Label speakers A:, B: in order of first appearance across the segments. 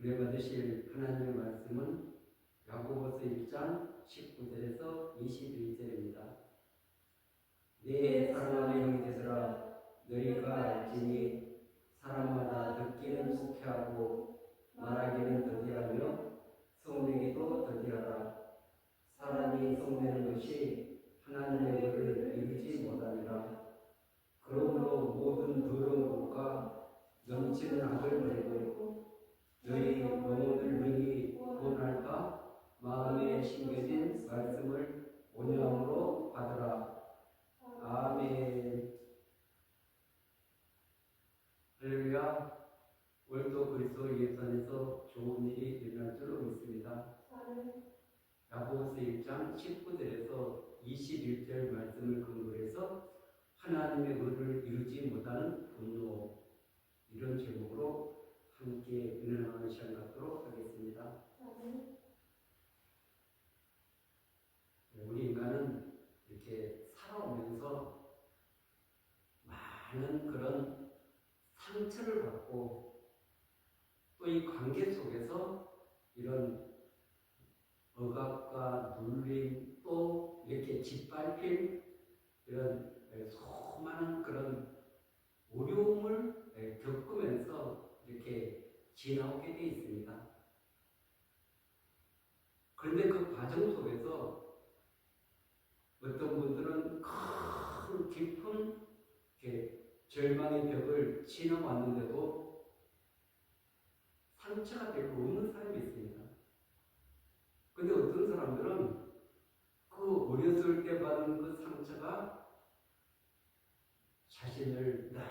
A: 은혜 받으실 하나님의 말씀은 야고보서 1장 19절에서 21절입니다. 내 사랑하는 형제들아, 너희가 알지니 사람마다 듣기는 숙해하고 말하기는 더디하며 성내기도 더디하다. 사람이 성내는 것이 하나님의 의를 이루지 못하니라. 그러므로 모든 더러운 것과 넘치는 악을 버리고 너희 영혼을 능히 구원할까 마음에 심겨진 말씀을 온유함으로 받으라. 아멘. 할렐루야. 오늘도 그리스도 예수 안에서 좋은 일이 일어날 줄로 믿습니다. 야고보서 1장 19절에서 21절 말씀을 근거로 해서 하나님의 의를 이루지 못하는 분노, 이런 제목으로 함께 은혜 나누는 시간 갖도록 하겠습니다. 우리 인간은 이렇게 살아오면서 많은 그런 상처를 받고 또 이 관계 속에서 이런 억압과 눌림 또 이렇게 짓밟힘 이런 수많은 그런 어려움을 겪으면서 이렇게 지나오게 되어 있습니다. 그런데 그 과정 속에서 어떤 분들은 큰 깊은 절망의 벽을 지나왔는데도 상처가 별로 없는 사람이 있습니다. 그런데 어떤 사람들은 그 어렸을 때 받은 그 상처가 자신을 늘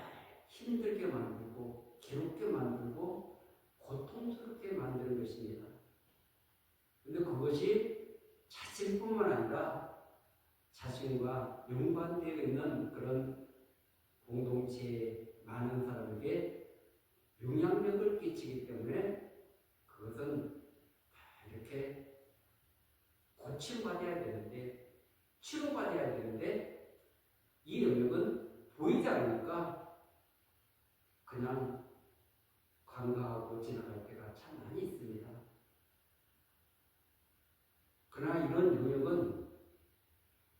A: 힘들게 만들고 괴롭게 만들고 고통스럽게 만드는 것입니다. 그런데 그것이 자신뿐만 아니라 자신과 연관되어 있는 그런 공동체의 많은 사람에게 영향력을 끼치기 때문에 그것은 다 이렇게 고침받아야 되는데 치료받아야 되는데 이 영역은 보이지 않으니까 그냥 관가하고 지나갈 때가 참 많이 있습니다. 그러나 이런 영역은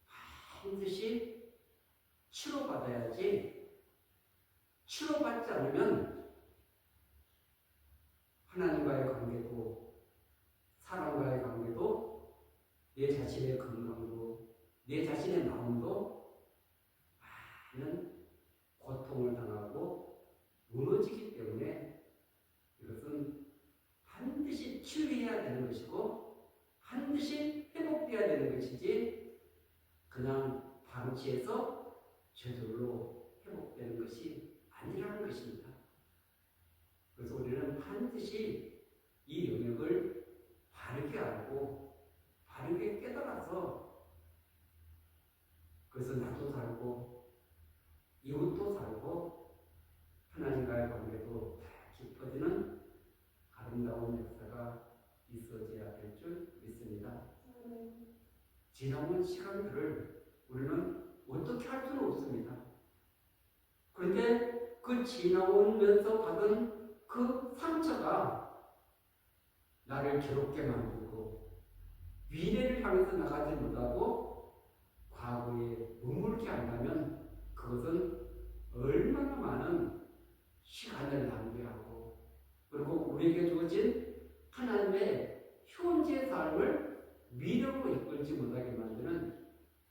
A: 반드시 치료받아야지, 치료받지 않으면 하나님과의 관계도 사람과의 관계도 내 자신의 건강도 내 자신의 마음도 많은 고통을 당하고 무너지기 때문에 이것은 반드시 치유해야 되는 것이고 반드시 회복되어야 되는 것이지 그냥 방치해서 저절로 회복되는 것이 아니라는 것입니다. 그래서 우리는 반드시 이 영역을 바르게 알고 바르게 깨달아서 그래서 나도 살고 이웃도 살고 하나님과의 관계도 깊어지는 아름다운 역사가 있어져야 될 줄 믿습니다. 지나온 시간들을 우리는 어떻게 할 수는 없습니다. 그런데 그 지나오면서 받은 그 상처가 나를 괴롭게 만들고 미래를 향해서 나가지 못하고 과거에 머물게 한다면 그것은 얼마나 많은 시간을 낭비하고 그리고 우리에게 주어진 하나님의 현재 삶을 미래로 이끌지 못하게 만드는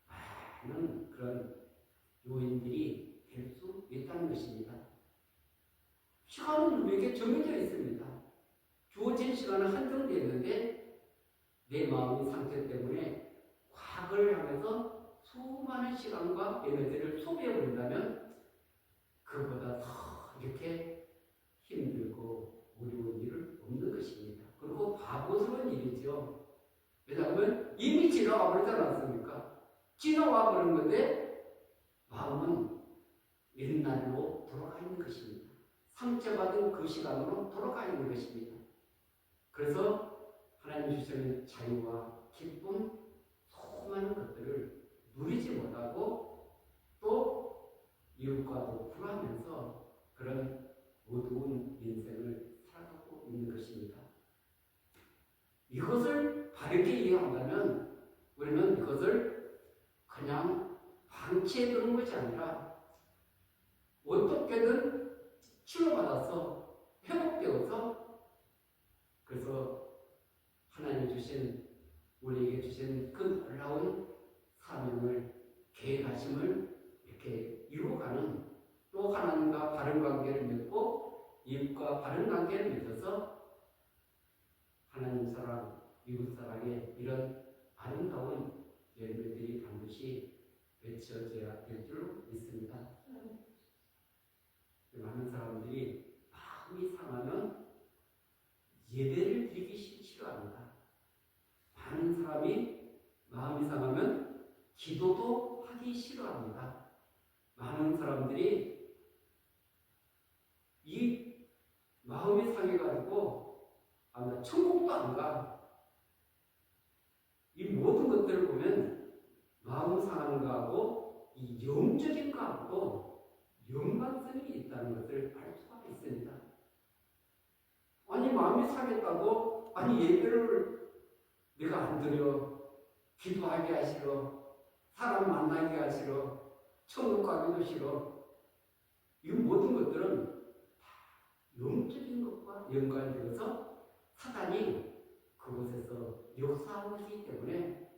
A: 많은 그런 요인들이 될 수 있다는 것입니다. 시간은 우리에게 정해져 있습니다. 주어진 시간은 한정되어 있는데 내 마음의 상태 때문에 과거를 향해서 수많은 시간과 에너지를 소비해버린다면 그보다 더 이렇게 힘들고 어려운 일은 없는 것입니다. 그리고 바보스러운 일이죠. 왜냐하면 이미 지나와 버리지 않았습니까? 지나와 버린 건데 마음은 옛날로 돌아가 있는 것입니다. 상처받은 그 시간으로 돌아가 있는 것입니다. 그래서 하나님 주시는 자유와 기쁨, 수많은 것들을 누리지 못하고 또 이웃과도 불화하면서 그런 어두운 인생을 살아가고 있는 것입니다. 이것을 바르게 이해한다면 우리는 이것을 그냥 방치해두는 것이 아니라 어떻게든 치료받아서 회복되어서 그래서 하나님 주신 우리에게 주신 그 놀라운 사명을 계획하심을 이렇게 이루어가는 또 하나님과 바른 관계를 맺고 이웃과 바른 관계를 맺어서 하나님 사랑, 이웃 사랑의 이런 아름다운 열매들이 반드시 맺혀져야 될 줄 믿습니다. 많은 사람들이 마음이 상하면 예배를 드리기 싫어합니다. 많은 사람이 마음이 상하면 기도도 하기 싫어합니다. 많은 사람들이 이 마음이 상해가지고 나 천국도 안 가. 이 모든 것들을 보면 마음 상하는 거하고 이 영적인 거하고 연관성이 있다는 것을 알 수가 있습니다. 아니 마음이 상했다고 아니 예배를 내가 안 드려 기도하게 하시러 사람 만나게 하시러 천국 가기도 싫어. 이 모든 것들은 다 영적인 것과 연관되어서 사단이 그곳에서 역사하고 있기 때문에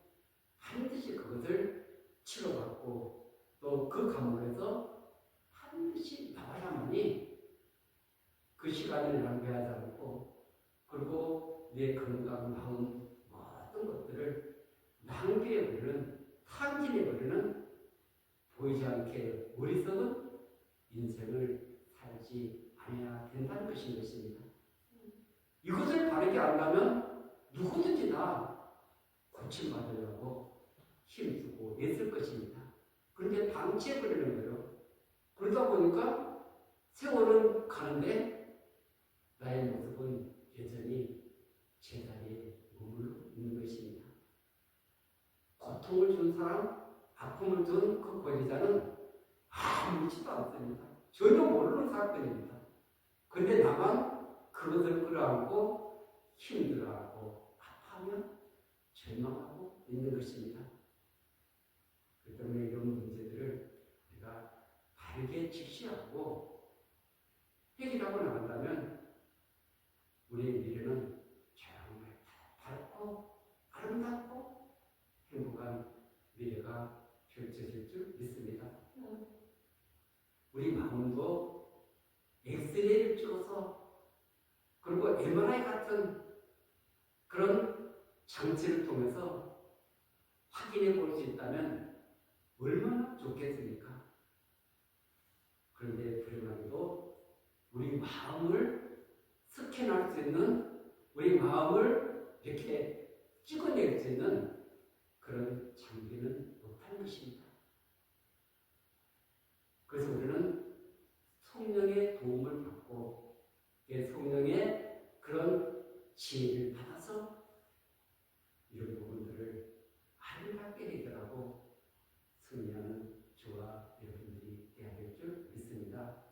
A: 반드시 그것을 치료받고 또 그 감옥에서 반드시 나와야만이 그 시간을 낭비하지 않고 그리고 내 건강, 마음 모든 것들을 낭비해버리는 탕진해버리는 보이지 않게 어리석은 인생을 살지 않아야 된다는 것입니다. 이것을 바르게 안다면 누구든지 다 고침받으려고 힘쓰고 애쓸 것입니다. 그런데 방치해버리는 거예요. 그러다 보니까 세월은 가는데 나의 모습은 여전히 제자리에 머물러 있는 것입니다. 고통을 준 사람, 아픔을 준 그 권리자는 아무렇지도 않습니다. 전혀 모르는 사건입니다. 그런데 나만 그것을 끌어안고 힘들어하고 아파하며 절망하고 있는 것입니다. 그렇기 때문에 이런 문제들을 우리가 바르게 직시하고 해결하고 나간다면 우리의 미래는 정말 밝고 아름답고 행복한 미래가 펼쳐질 줄 믿습니다. 우리 마음도 엑스레이를 찍어서 그리고 MRI 같은 그런 장치를 통해서 확인해 볼 수 있다면 얼마나 좋겠습니까? 그런데 불행하게도 우리 마음을 스캔할 수 있는 우리 마음을 이렇게 찍어낼 수 있는 그런 장비는 못한 것입니다. 그래서 우리는 성령의 도움을 받고 성령의 그런 지혜를 받아서 이런 부분들을 아름답게 해결하고 승리하는 저와 여러분들이 되어야 될 줄 믿습니다.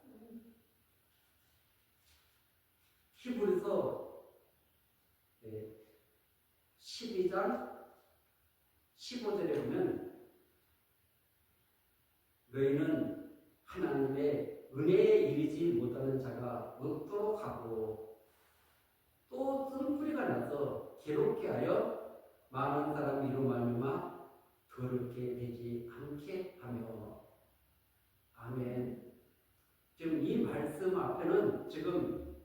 A: 히브리서 12장 15절에 보면 너희는 하나님의 은혜에 이르지 못하는 자가 없도록 하고 또 쓴뿌리가 나서 괴롭게 하여 많은 사람이 이로 말미암아 더럽게 되지 않게 하며. 아멘. 지금 이 말씀 앞에는 지금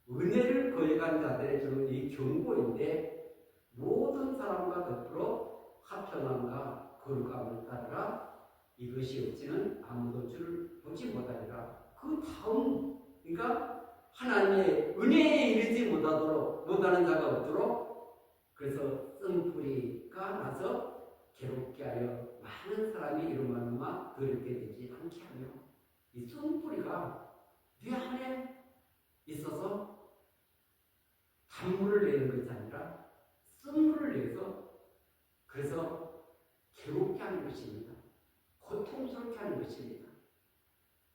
A: 은혜를 거역한 자들의 지금 이 경고인데 모든 사람과 더불어 화평함과 거룩함을 따르라. 이것이 없이는 아무도 주를 보지 못하리라. 그 다음, 그러니까 하나님의 은혜에 이르지 못하는 자가 없도록 그래서 쓴뿌리가 나서 괴롭게 하여 많은 사람이 이로 말미암아 더럽게 되지 않게 하며. 이 쓴뿌리가 네 안에 있어서 단물을 내는 것이 아니라 쓴물을 내서 그래서 괴롭게 하는 것입니다. 고통스럽게 하는 것입니다.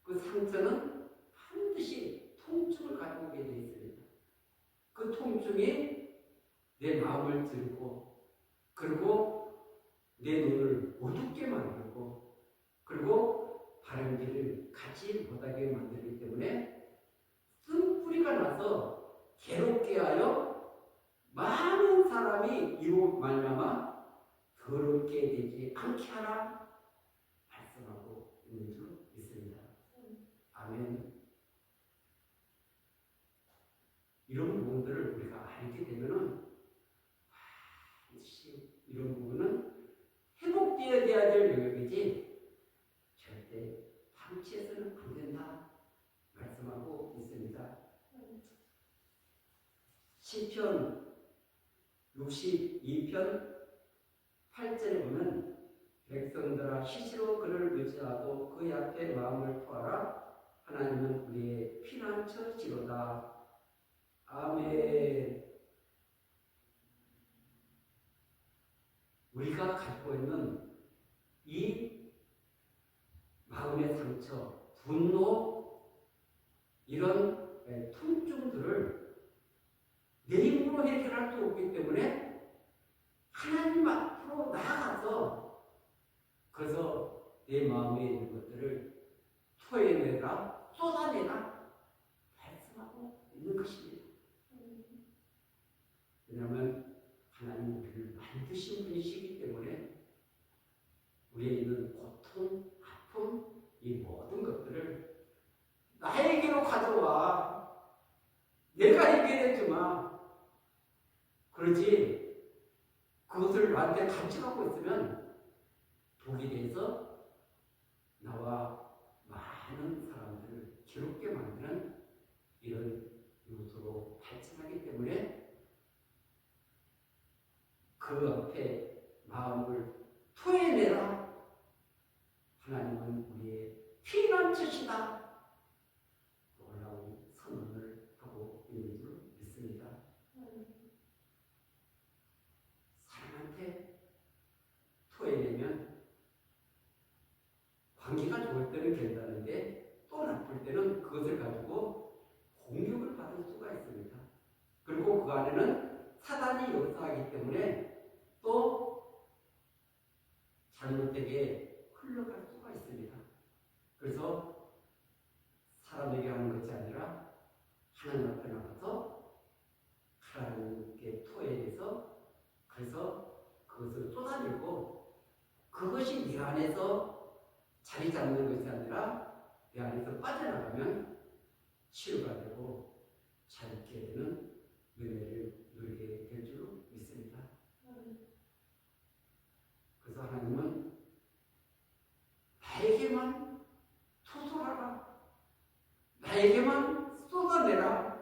A: 그 상처는 반드시 통증을 가지고 오게 되어 있습니다. 그 통증이 내 마음을 들고, 그리고 내 눈을 어둡게 만들고, 그리고 바른 길을 가지 못하게 만들기 때문에 쓴뿌리가 나서 괴롭게 하여 많은 사람이 이로 말미암아 더럽게 되지 않게 하라 말씀하고 있는 줄 믿습니다. 아멘. 이런 부분들을 우리가 알게 되면은 반드시 이런 부분은 회복되어야 될 영역이지 절대 방치해서는 안 된다 말씀하고 있습니다. 시편 62편 8절에 보면 백성들아 시시로 그를 의지하고 그의 앞에 마음을 토하라. 하나님은 우리의 피난처시로다. 아멘. 우리가 가지고 있는 이 마음의 상처, 분노, 이런 통증들을 내 힘으로 해결할 수 없기 때문에 하나님 앞으로 나아가서 그래서 내 마음에 있는 것들을 토해내라, 쏟아내라 말씀하고 있는 것입니다. 왜냐하면 하나님 우리를 만드신 분이시기 때문에 우리에 있는 고통, 아픔, 이 모든 것들을 나에게로 가져와. 내가 해결해 주마. 그러지 그것을 나한테 간직하고 있으면 독이 돼서 나와 많은 사람들을 괴롭게 만드는 이런 요소로 발전하기 때문에 그 앞에 마음을 토해내라. 하나님은 우리의 피난처시다. 놀라운 선언을 하고 있는 줄 믿습니다. 사람한테 토해내면 관계가 좋을 때는 괜찮은데 또 나쁠 때는 그것을 가지고 공격을 받을 수가 있습니다. 그리고 그 안에는 사단이 역사하기 때문에 또 잘못되게 흘러갈 수가 있습니다. 그래서 사람에게 하는 것이 아니라 하나님 앞에 나가서 하나님께 토해내서 그래서 그것을 쏟아내고 그것이 내 안에서 자리 잡는 것이 아니라 내 안에서 빠져나가면 치유가 되고 자유케 되는 은혜를 누리게 될 줄 믿습니다. 그래서 하나님은 나에게만 토설하라. 나에게만 쏟아내라.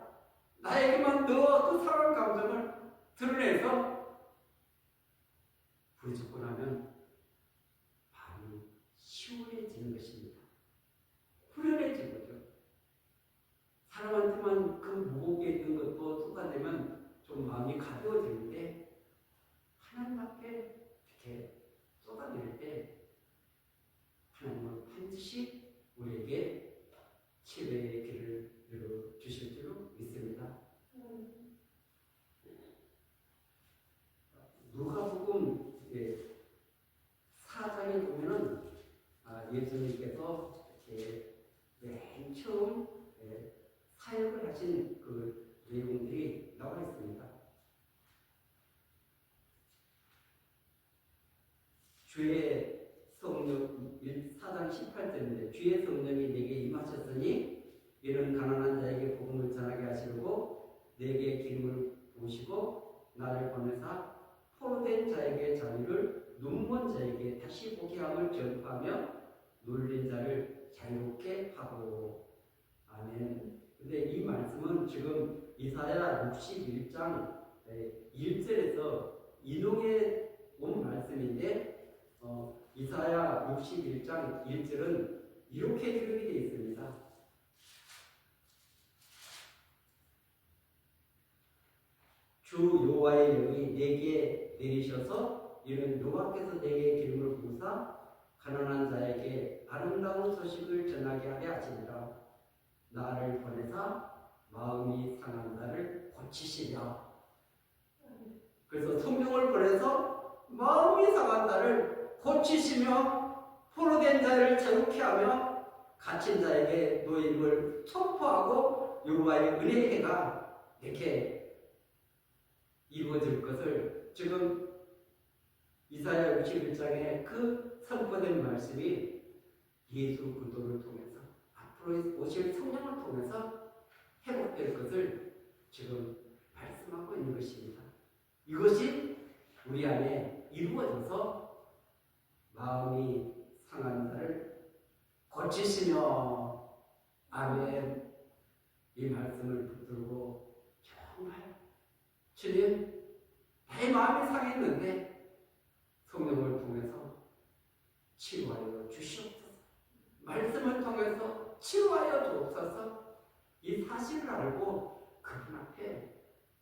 A: 나에게만 너 그 사랑 감정을 드러내서 부르짖고 나면 마음이 시원해지는 것입니다. 후련해지는 거죠. 사람한테만 그 무겁게 있는 것도 쏟아내면 좀 마음이 가벼워지는데 하나님 앞에 이렇게 쏟아낼 때 하나님은 반드시 우리에게 치유의 길을 열어주실 줄로 믿습니다. 누가복음 4장에 보면은 예수님께서 이렇게 맨 처음 사역을 하신 그 내용들이 나와 있습니다. 주의 성령 4장 18절인데 주의 성령이 내게 임하셨으니 이는 가난한 자에게 복음을 전하게 하시려고 내게 기름을 부으시고 나를 보내사 포로된 자에게 자유를 눈먼 자에게 다시 보게 함을 전파하며 눌린 자를 자유롭게 하고. 아멘. 근데 이 말씀은 지금 이사야 61장 1절에서 인용해 온 말씀인데 이사야 61장 1절은 이렇게 기록이 되어 있습니다. 주 여호와의 영이 내게 내리셔서 이는 여호와께서 내게 기름을 부으사 가난한 자에게 아름다운 소식을 전하게 하려 하시니라. 나를 보내사 마음이 상한 자를 고치시랴. 그래서 성령을 보내서 마음이 상한 자를 고치시며 포로된 자를 자유케 하며 갇힌 자에게 노임을 선포하고 여호와의 은혜가 이렇게 이루어질 것을 지금 이사야 61장에 그 선포된 말씀이 예수 그리스도를 통해서 앞으로 오실 성령을 통해서 회복될 것을 지금 말씀하고 있는 것입니다. 이것이 우리 안에 이루어져서 마음이 상한 자를 고치시며 아멘 이 말씀을 붙들고 정말 주님 내 마음이 상했는데 성령을 통해서 치유하여 주시옵소서. 말씀을 통해서 치유하여 주옵소서. 이 사실을 알고 그분 앞에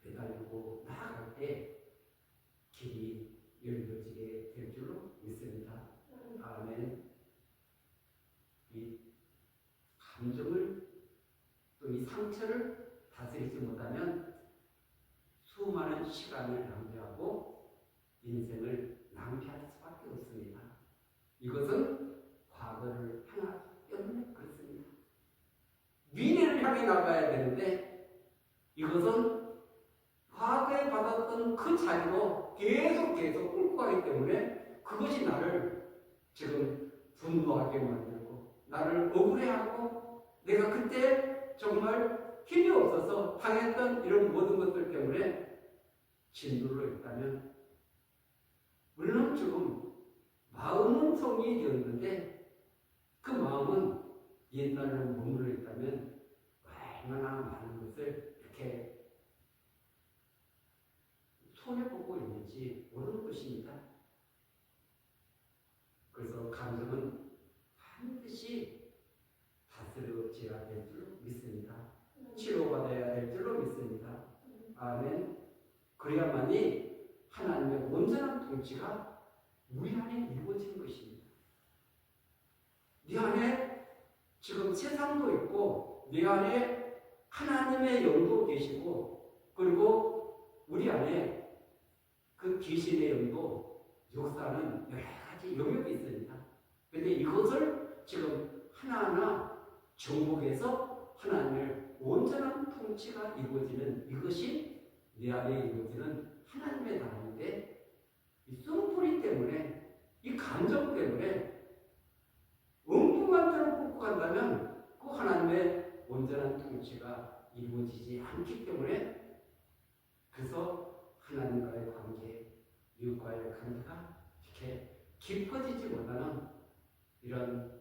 A: 매달리고 나아갈 때 길이 열려지게 될 줄로 믿습니다. 아멘. 이 감정을 또 이 상처를 다스리지 못하면 수많은 시간을 낭비하고 인생을 낭비할 수밖에 없습니다. 이것은 과거를 향하기 때문에 그렇습니다. 미래를 향해 나가야 되는데 이것은 과거에 받았던 그 자리로 계속 끌고 가기 때문에 그것이 나를 지금 분노하게 만들고 나를 억울해하고 내가 그때 정말 힘이 없어서 당했던 이런 모든 것들 때문에 진도로 있다면 물론 지금 마음은 성이 되었는데 그 마음은 옛날로 머물러 있다면 얼마나 많은 것을 이렇게 손해보고 있는지 모르는 것입니다. 그래서 감정은 반드시 다스려져야 될 줄로 믿습니다. 치료받아야 될 줄로 믿습니다. 아멘. 그래야만이 하나님의 온전한 통치가 우리 안에 이루어지는 것입니다. 네 안에 지금 세상도 있고 네 안에 하나님의 영도 계시고 그리고 우리 안에 그 귀신의 영도 역사하는 여러 가지 영역이 있습니다. 그런데 이것을 지금 하나하나 정복해서 하나님의 온전한 통치가 이루어지는 이것이 내 안에 이루어지는 하나님의 나라인데 이 쏨뿌리 때문에 이 감정 때문에 엉뚱한 대로 끌고 간다면 그 하나님의 온전한 통치가 이루어지지 않기 때문에 그래서 하나님과의 관계, 이웃과의 관계가 이렇게 깊어지지 못하는 이런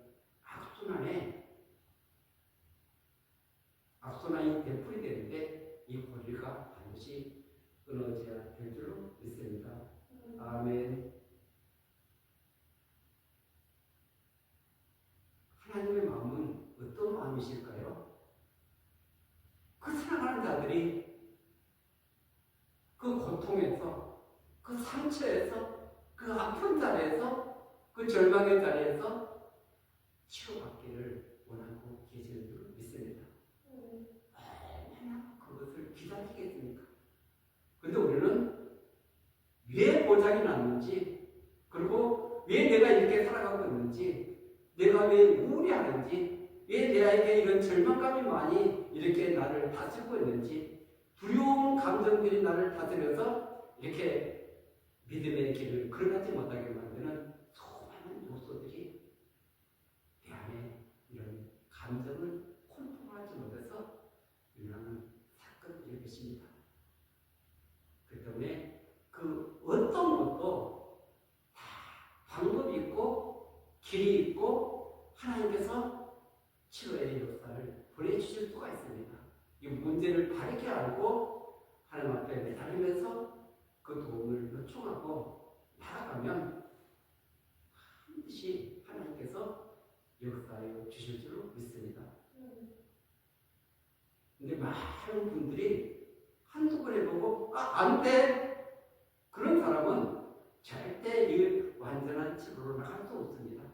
A: 악순환이 되풀이 되는데 이 고리가 반드시 끊어져야 될 줄로 믿습니다. 아멘. 하나님의 마음은 어떤 마음이실까요? 그 사랑하는 자들이 그 고통에서, 그 상처에서, 그 아픈 자리에서, 그 절망의 자리에서 치료받기를 원하고 계시는 줄 믿습니다. 얼마나 그것을 기다리겠습니까? 그런데 우리는 왜 고장이 났는지, 그리고 왜 내가 이렇게 살아가고 있는지, 내가 왜 우울해하는지, 왜 내에게 이런 절망감이 많이 이렇게 나를 다스리고 있는지, 두려운 감정들이 나를 다스려서 이렇게 믿음의 길을 걸어가지 못하게 만드는 수많은 요소들이 내 안에 이런 감정을 컨트롤하지 못해서 일어나는 사건일 것입니다. 그렇기 때문에 그 어떤 것도 다 방법이 있고 길이 있고 하나님께서 치료의 역사를 보내주실 수가 있습니다. 이 문제를 바르게 알고 하나님 앞에 매달리면서 그 도움을 요청하고 나아가면 반드시 하나님께서 역사하여 주실 줄로 믿습니다. 근데 많은 분들이 한두 번 해보고 안 돼! 그런 사람은 절대 이 완전한 치료로 나갈 수 없습니다.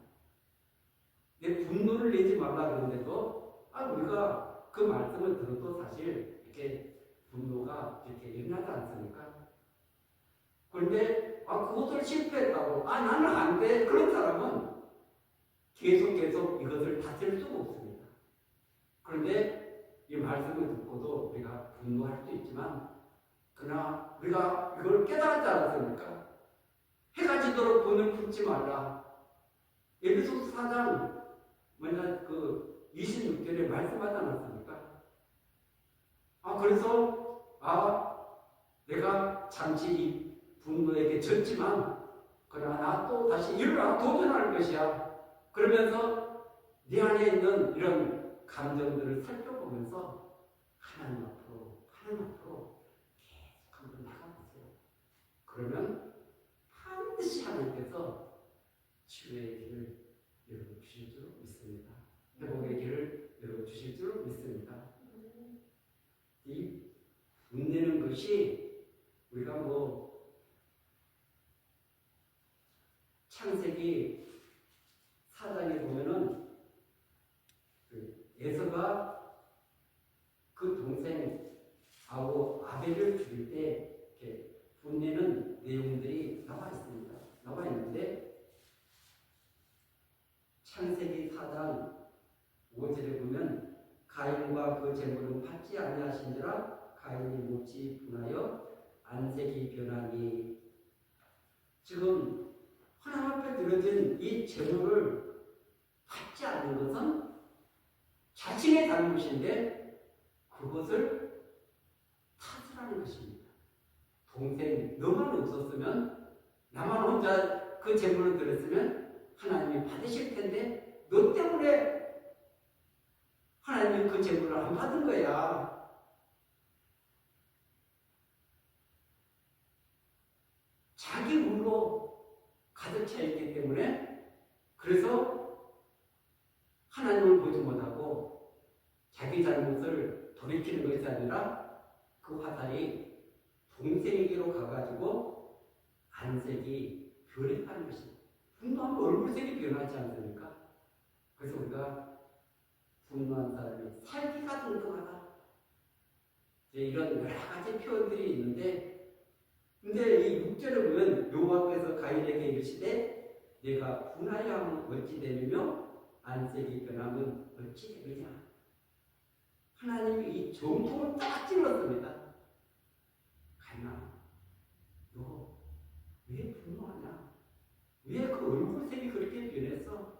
A: 내 분노를 내지 말라 그러는데도 우리가 그 말씀을 들어도 사실 이렇게 분노가 이렇게 일어나지 않습니까? 그런데 그것을 실패했다고 나는 안 돼. 그런 사람은 계속 이것을 다스릴 수가 없습니다. 그런데 이 말씀을 듣고도 우리가 분노할 수 있지만 그러나 우리가 이걸 깨달았지 않았습니까? 해가 지도록 돈을 붓지 말라. 에베소서 4장 맨날 그 26절에 말씀하지 않았습니까? 그래서 내가 잠시 이 분노에게 졌지만 그러나 나 또 다시 일어나 도전할 것이야. 그러면서 내 안에 있는 이런 감정들을 살펴보면서 하나님 앞으로 계속 한번 나가보세요. 그러면 반드시 하나님께서 치유의 길을 열어주실 줄 믿습니다. 회복의 길을 열어주실 줄 믿습니다. 이 분내는 것이 우리가 창세기 4장에 보면은 에서가 그 동생 아벨을 죽일 때 이렇게 분내는 내용들이 나와 있습니다. 나와 있는데 창세기 4장 5절에 보면 가인과 그 제물은 받지 아니하신지라 가인이 몹시 분하여 안색이 변하니. 지금 하나님 앞에 드려진 이 제물을 받지 않는 것은 자신의 잘못인데 그것을 탓을 하는 것입니다. 동생 너만 없었으면 나만 혼자 그 제물을 드렸으면 하나님이 받으실 텐데 너 때문에 하나님이 그 제물을 안 받은 거야. 자기 운으로 가득 차 있기 때문에 그래서 하나님을 보지 못하고 자기 잘못을 돌이키는 것이 아니라 그 화살이 동생에게로 가가지고 안색이 변했다는 것입니다. 분노하면 얼굴색이 변하지 않습니까? 그래서 우리가 분노한 사람이 살기가 등등하다. 이런 여러 가지 표현들이 있는데 근데 이 6절을 보면 여호와께서 가인에게 이르시되 내가 분하여 하면 어찌 되며 안색이 변하면 어찌 되느냐. 하나님이 이 정통을 딱 찔렀습니다. 가인아, 너 왜 분노하냐? 왜 그 얼굴색이 그렇게 변했어?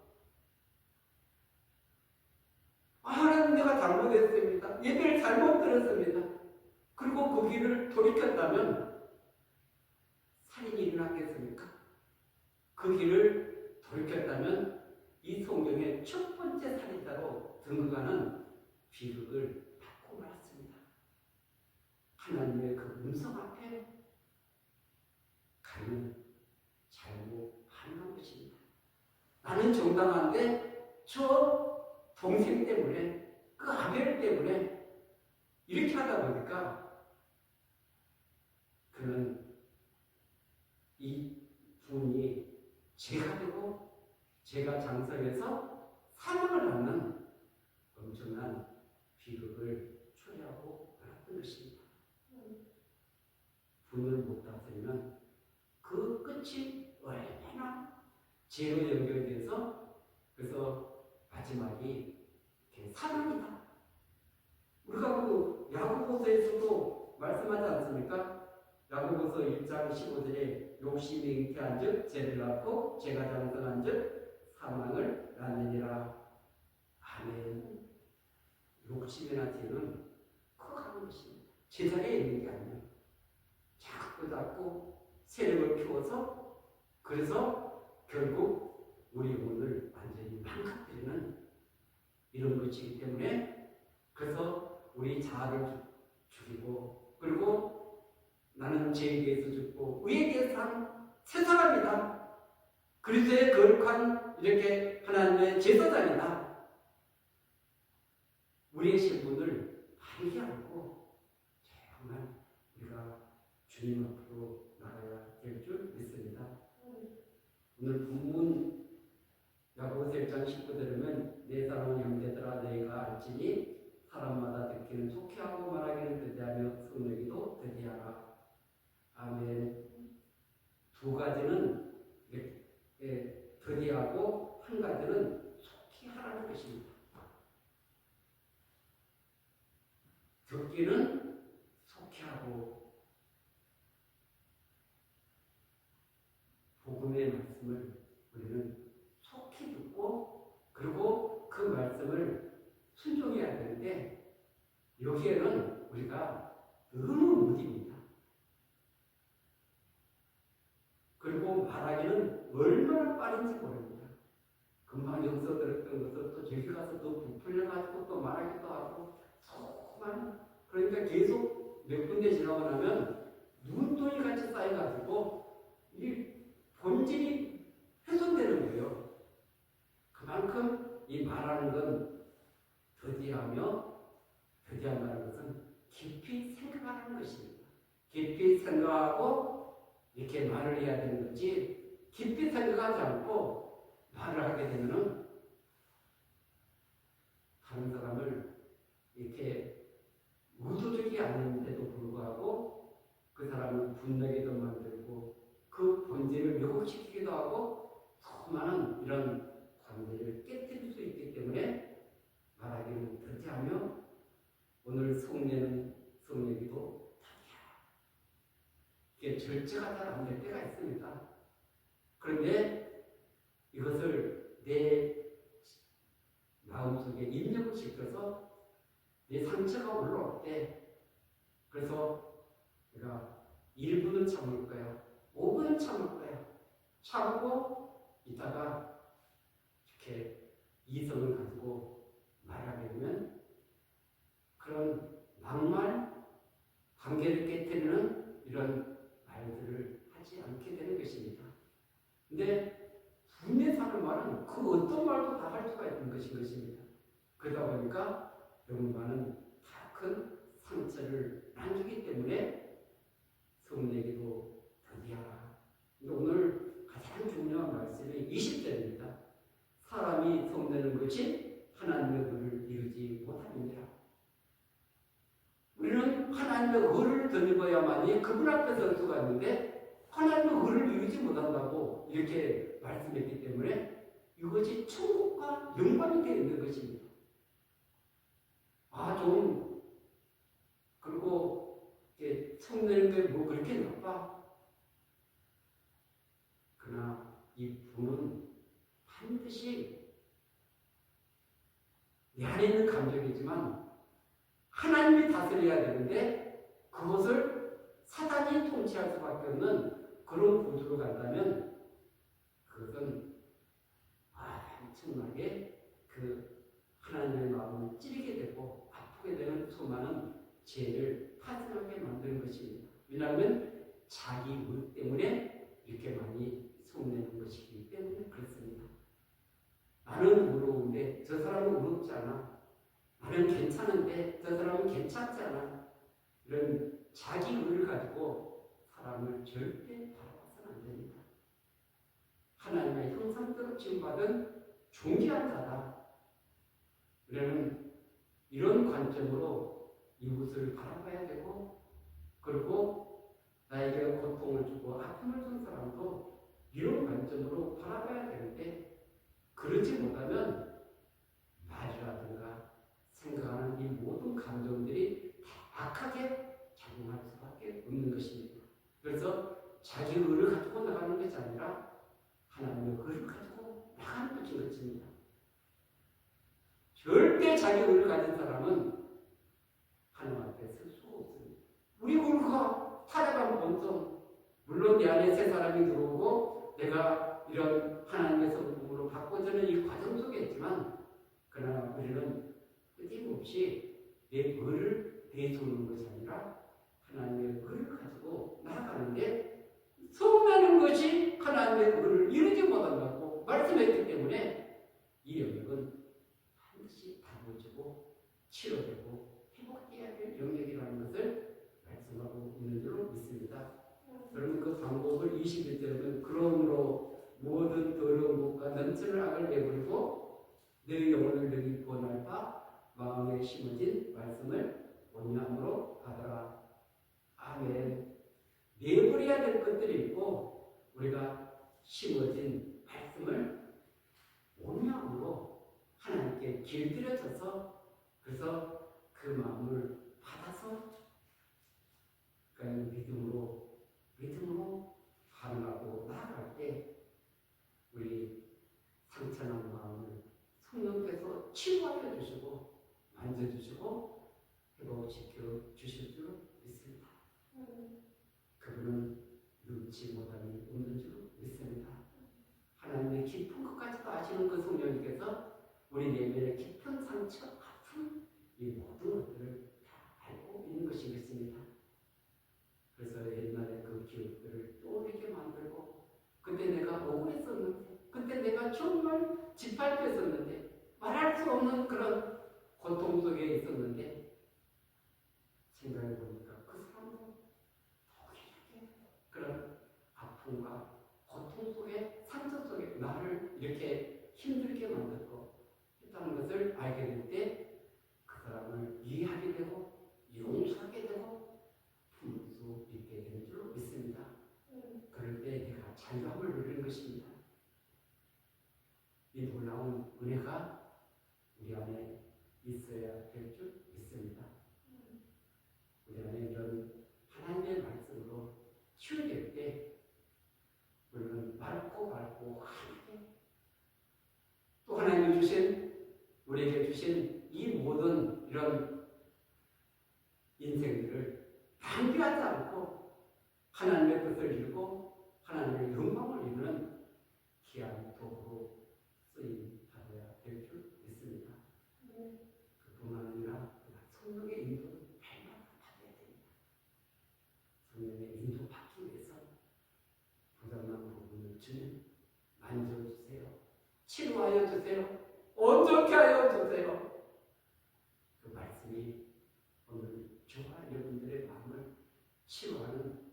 A: 하나님 내가 잘못했습니다. 예배를 잘못 드렸습니다. 그리고 그 길을 돌이켰다면 살인이 일어났겠습니까? 그 길을 돌이켰다면 이 성경의 첫 번째 살인자로 등극하는 비극을 받고 말았습니다. 하나님의 그 음성 앞에 가인은 잘못 반응한 것입니다. 나는 정당한데 저 동생 때문에 그 아벨 때문에 이렇게 하다 보니까 그는 이 분이 죄가 되고 죄가 장성해서 사망을 낳는 엄청난 비극을 초래하고 말았던 것입니다. 분을 못 다스리면 그 끝이 얼마나 죄로 연결돼서 그래서 마지막이 사망이다. 우리가 그 야고보서에서도 말씀하지 않습니까? 야고보서 1장 15절에 욕심이 잉태한 즉 죄를 낳고 죄가 장성한 즉 사망을 낳느니라. 아멘. 욕심이나 죄는 커가는 것입니다. 제자리에 있는 게 아니에요. 자꾸 세력을 키워서 그래서 결국 우리 영혼을 완전히 망가뜨리는 이런 것이기 때문에 그래서 우리 자아를 죽이고 그리고 나는 죄에 대해서 죽고 의에 대해서 산 새 사람이다. 그리스도의 거룩한 이렇게 하나님의 제사장이다. 우리의 신분을 바르게 알고 정말 우리가 주님 앞으로 나가야 될 줄 믿습니다. 오늘 본문 야고보서 1장 19절에는 내 사랑하는 형제들아 너희가 알지니 사람마다 듣기는 좋게 하고 말하기는 더디하며 성내기도 더디하라. 아멘. 두 가지는 더디하고 한 가지는 속히 하라는 것입니다. 듣기는 속히 하고 복음의 말씀을 우리는 속히 듣고 그리고 그 말씀을 순종해야 되는데 여기에는 우리가 너무 무딥니다. 그리고 말하기는 얼마나 빠른지 모릅니다. 금방 여기서 들었던 것을 또 저기 가서 또 부풀려가지고 또 말하기도 하고 소만 그러니까 계속 몇 군데 지나고 나면 눈덩이 같이 쌓여가지고 이 본질이 훼손되는 거예요. 그만큼 이 말하는 건 더디한다는 것은 깊이 생각하는 것입니다. 깊이 생각하고 이렇게 말을 해야 되는 거지 깊이 생각하지 않고 말을 하게 되면은 다른 사람을 이렇게 의도적이 아닌데도 불구하고 그 사람을 분노하게도 만들고 그 본질을 왜곡시키기도 하고 수많은 이런 관계를 깨뜨릴 수 있기 때문에 말하기는 더디하며 오늘 성례기도 이게 절제가 잘 안 될 때가 있습니다. 그런데 이것을 내 마음속에 입력을 시켜서 내 상처가 올라올 때 그래서 내가 1분은 참을 거야 5분은 참을 거야 참고 이따가 이렇게 이성을 가지고 말하게 되면 그런 막말 관계를 깨뜨리는 이런 말들을 하지 않게 되는 것입니다. 근데 분에 사는 말은 그 어떤 말도 다 할 수가 있는 것입니다. 그러다 보니까 누군가는 다 큰 상처를 남기기 때문에 성례기도 더디하라. 오늘 가장 중요한 말씀이 20절입니다. 사람이 성내는 것이 하나님의 의를 이루지 못함이니라. 우리는 하나님의 의를 덧입어야만이 그분 앞에 설 수가 있는데 하나님의 의를 이루지 못한다고 이렇게 말씀했기 때문에 이것이 천국과 영광이 되어 있는 것입니다. 그리고 성내는 게 뭐 그렇게 나빠? 그러나 이 분은 반드시 내 안에 있는 감정이지만 하나님이 다스려야 되는데 그것을 사단이 통치할 수밖에 없는 그런 구조로 간다면 그것은 엄청나게 그 하나님의 마음을 찌르게 되고 아프게 되는 수많은 죄를 파생하게 만드는 것입니다. 왜냐하면 자기 의 때문에 이렇게 많이 속내는 것이기 때문에 그렇습니다. 나는 의로운데 저 사람은 의롭지 않아. 나는 괜찮은데 저 사람은 괜찮지 않아. 이런 자기 의를 가지고 사람을 절대 바라봐서는 안 됩니다. 하나님의 형상대로 지음받은 존귀한 자다. 우리는 이런 관점으로 이웃을 바라봐야 되고 그리고 나에게 고통을 주고 아픔을 준 사람도 이런 관점으로 바라봐야 되는데 그러지 못하면 말이라든가 생각하는 이 모든 감정들이 다 악하게 작용할 수밖에 없는 것입니다. 그래서 자기 의를 가지고 나가는 것이 아니라 하나님의 의를 가지고 나가는 것입니다. 절대 자기 의를 가진 사람은 하나님 앞에 설 수가 없습니다. 우리 의가 살아가는 본성, 물론 내 안에 새 사람이 들어오고 내가 이런 하나님의 성품으로 바꿔주는 이 과정 속에 있지만 그러나 우리는 끊임없이 내 의를 내세우는 것이 아니라 하나님의 의를 가지고 나아가는데 성내는 것이 하나님의 의를 이루지 못한다고 말씀했기 때문에 이 영역은 반드시 다루어지고 치료되고 회복해야 될 영역이라는 것을 말씀하고 있는 줄로 믿습니다. 여러분 그 방법을 21절은 그러므로 모든 더러운 것과 넘치는 악을 내버리고 내 영혼을 너희 구원할 바 마음에 심어진 말씀을 온유함으로 받아라. 아멘. 내버려야 될 것들이 있고 우리가 심어진 말씀을 온 마음으로 하나님께 길들여져서 그래서 그 마음을 받아서 그러니까 믿음으로 반응하고 나아갈 때 우리 상처난 마음을 성령께서 치유하여 주시고 만져주시고 회복시켜 주실 줄 믿습니다. 그분은 눈치 못함이 없는 줄 믿습니다. 하나님의 깊은 것까지도 아시는 그 성령님께서 우리 내면의 깊은 상처, 아픔 이 모든 것들을 다 알고 있는 것이 믿습니다. 그래서 옛날에 그 기억들을 떠오르게 만들고 그때 내가 억울했었는데 그때 내가 정말 짓밟혔었는데 말할 수 없는 그런 고통 속에 있었는데 생각해 보니까 그 사람도 동일하게 그런 아픔과 고통 속에 상처 속에 나를 이렇게 힘들게 만들고 했다는 것을 알게 될 때 그 사람을 이해하게 되고 용서하게 되고 품을 수 있게 되는 줄 믿습니다. 그럴 때 내가 자유함을 누리는 것입니다. 이 놀라운 은혜가 우리 안에 있어야 될 줄 믿습니다. 우리 안에 이런 하나님의 말씀으로 치유될 때 우리는 맑고 환하게 또 하나님이 우리에게 주신 이 모든 이런 인생들을 낭비하지 않고 하나님의 뜻을 이루고 하나님의 영광을 이루는 귀한 도구로 쓰임 받아야 될 줄 믿습니다. 그뿐만 아니라 성령의 인도를 날마다 받아야 됩니다. 성령의 인도 받기 위해서 부당한 부분을 주님 만져주세요. 치료하여 주세요. 온전케 하여 주세요. 그 말씀이 오늘 저와 여러분들의 마음을 치유하는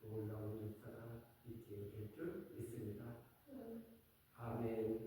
A: 놀라운 역사가 있게 될 줄 믿습니다. 아멘.